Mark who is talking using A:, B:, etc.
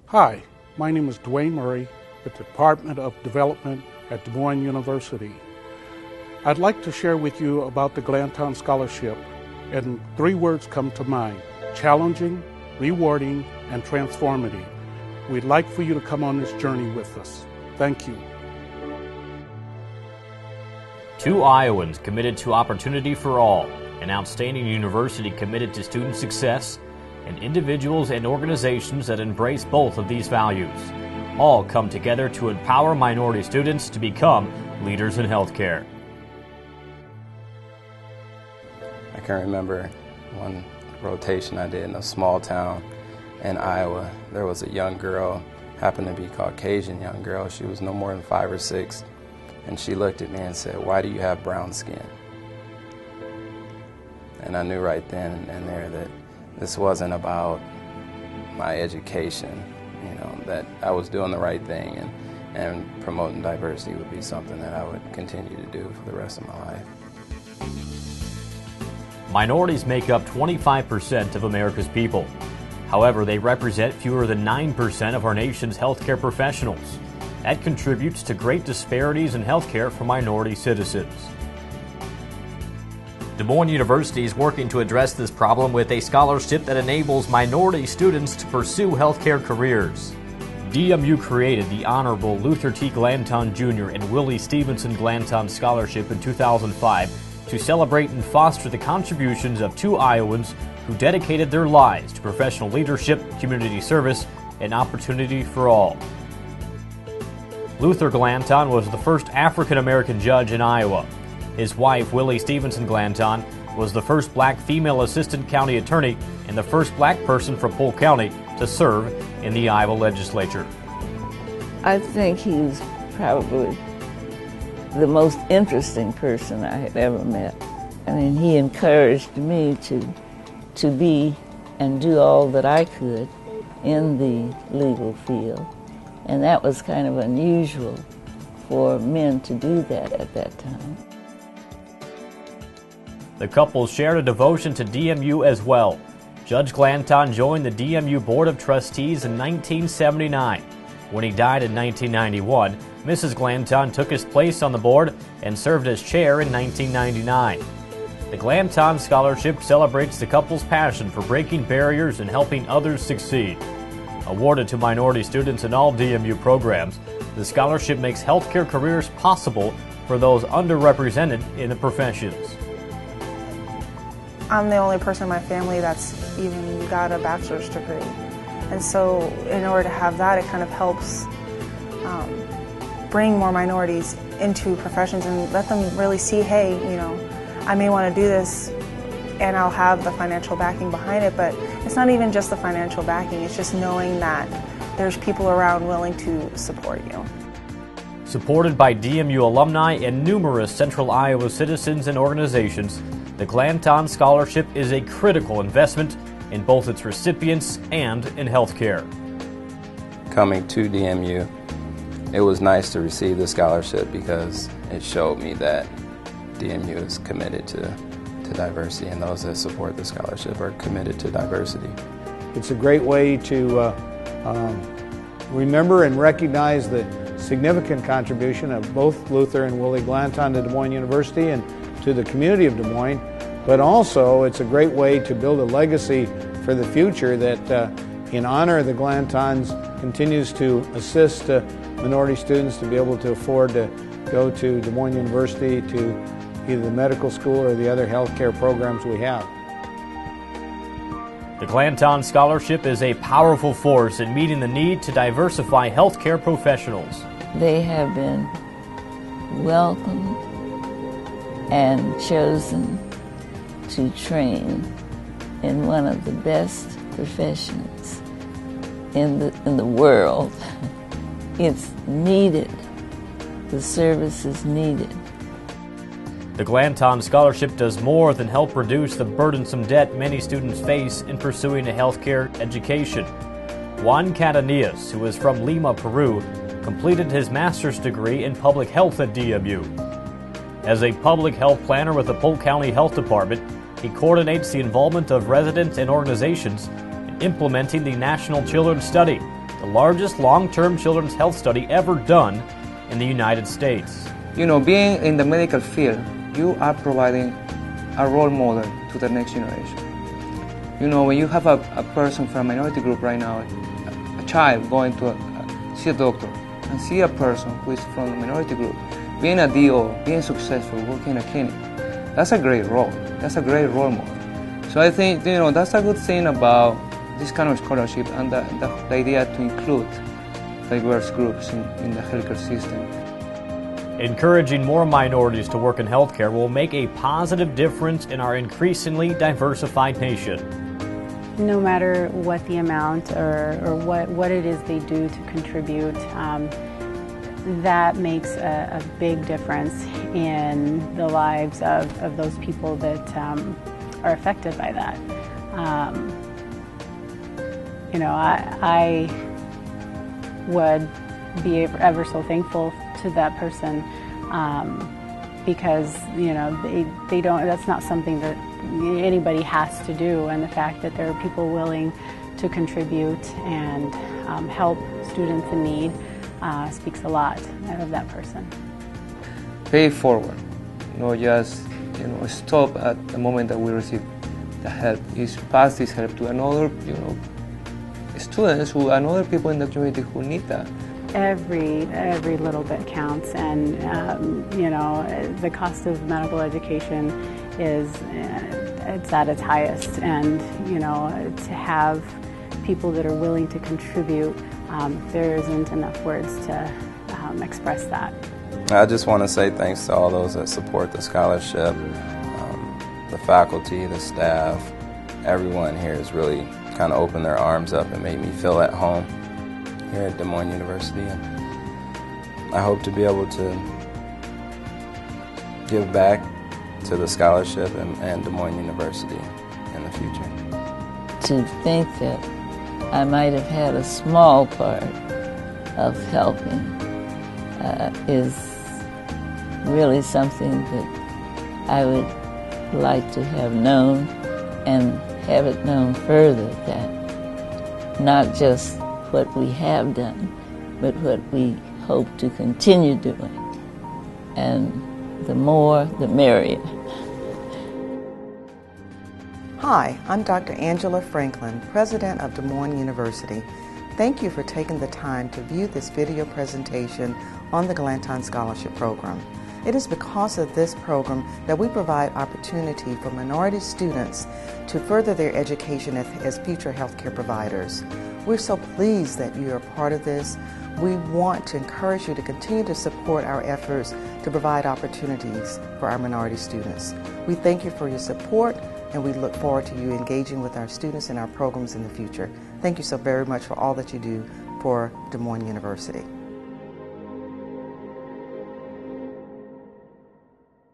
A: Hi, my name is Dwayne Murray with the Department of Development at Des Moines University. I'd like to share with you about the Glanton Scholarship, and 3 words come to mind: challenging, rewarding, and transformative. We'd like for you to come on this journey with us. Thank you.
B: 2 Iowans committed to opportunity for all, an outstanding university committed to student success, and individuals and organizations that embrace both of these values. All come together to empower minority students to become leaders in healthcare.
C: I can remember one rotation I did in a small town in Iowa. There was a young girl, happened to be Caucasian young girl. She was no more than 5 or 6, and she looked at me and said, "Why do you have brown skin?" And I knew right then and there that this wasn't about my education, that I was doing the right thing, and promoting diversity would be something that I would continue to do for the rest of my life.
B: Minorities make up 25% of America's people. However, they represent fewer than 9% of our nation's healthcare professionals. That contributes to great disparities in healthcare for minority citizens. Des Moines University is working to address this problem with a scholarship that enables minority students to pursue healthcare careers. DMU created the Honorable Luther T. Glanton Jr. and Willie Stevenson Glanton Scholarship in 2005 to celebrate and foster the contributions of 2 Iowans who dedicated their lives to professional leadership, community service, and opportunity for all. Luther Glanton was the first African-American judge in Iowa. His wife, Willie Stevenson Glanton, was the first black female assistant county attorney and the first black person from Polk County to serve in the Iowa legislature.
D: I think he's probably the most interesting person I had ever met. I mean, he encouraged me to be and do all that I could in the legal field. And that was kind of unusual for men to do that at that time.
B: The couple shared a devotion to DMU as well. Judge Glanton joined the DMU Board of Trustees in 1979. When he died in 1991, Mrs. Glanton took his place on the board and served as chair in 1999. The Glanton Scholarship celebrates the couple's passion for breaking barriers and helping others succeed. Awarded to minority students in all DMU programs, the scholarship makes healthcare careers possible for those underrepresented in the professions.
E: I'm the only person in my family that's even got a bachelor's degree. And so in order to have that, it kind of helps bring more minorities into professions and let them really see, hey, I may want to do this and I'll have the financial backing behind it, but it's not even just the financial backing, it's just knowing that there's people around willing to support you.
B: Supported by DMU alumni and numerous Central Iowa citizens and organizations, the Glanton Scholarship is a critical investment in both its recipients and in healthcare.
C: Coming to DMU, it was nice to receive the scholarship because it showed me that DMU is committed to diversity, and those that support the scholarship are committed to diversity.
F: It's a great way to remember and recognize the significant contribution of both Luther and Willie Glanton to Des Moines University and to the community of Des Moines, but also it's a great way to build a legacy for the future that in honor of the Glantons continues to assist minority students to be able to afford to go to Des Moines University to either the medical school or the other healthcare programs we have.
B: The Glanton Scholarship is a powerful force in meeting the need to diversify healthcare professionals.
D: They have been welcomed and chosen to train in one of the best professions in the world. It's needed. The service is needed.
B: The Glanton Scholarship does more than help reduce the burdensome debt many students face in pursuing a healthcare education. Juan Catanillas, who is from Lima, Peru, completed his master's degree in public health at DMU. As a public health planner with the Polk County Health Department, he coordinates the involvement of residents and organizations in implementing the National Children's Study, the largest long-term children's health study ever done in the United States.
G: You know, being in the medical field, you are providing a role model to the next generation. You know, when you have a person from a minority group right now, a child going to see a doctor and see a person who is from a minority group, being a DO, being successful, working in a clinic, that's a great role. That's a great role model. So I think, you know, that's a good thing about this kind of scholarship and the idea to include diverse groups in the healthcare system.
B: Encouraging more minorities to work in healthcare will make a positive difference in our increasingly diversified nation.
H: No matter what the amount or what it is they do to contribute, that makes a big difference in the lives of those people that are affected by that. You know, I would be ever so thankful to that person because, you know, they don't, that's not something that anybody has to do, and the fact that there are people willing to contribute and help students in need speaks a lot of that person.
G: Pay forward, not just, you know, stop at the moment that we receive the help. Is pass this help to another, you know, students and other people in the community who need that.
H: Every little bit counts, and you know, the cost of medical education is it's at its highest, and you know, to have people that are willing to contribute, there isn't enough words to express that.
C: I just want to say thanks to all those that support the scholarship, the faculty, the staff, everyone here has really kind of opened their arms up and made me feel at home here at Des Moines University. And I hope to be able to give back to the scholarship and Des Moines University in the future.
D: To think that I might have had a small part of helping is really something that I would like to have known and have it known further, that not just what we have done, but what we hope to continue doing. And the more, the merrier.
I: Hi, I'm Dr. Angela Franklin, President of Des Moines University. Thank you for taking the time to view this video presentation on the Glanton Scholarship Program. It is because of this program that we provide opportunity for minority students to further their education as future healthcare providers. We're so pleased that you are part of this. We want to encourage you to continue to support our efforts to provide opportunities for our minority students. We thank you for your support, and we look forward to you engaging with our students and our programs in the future. Thank you so very much for all that you do for Des Moines University.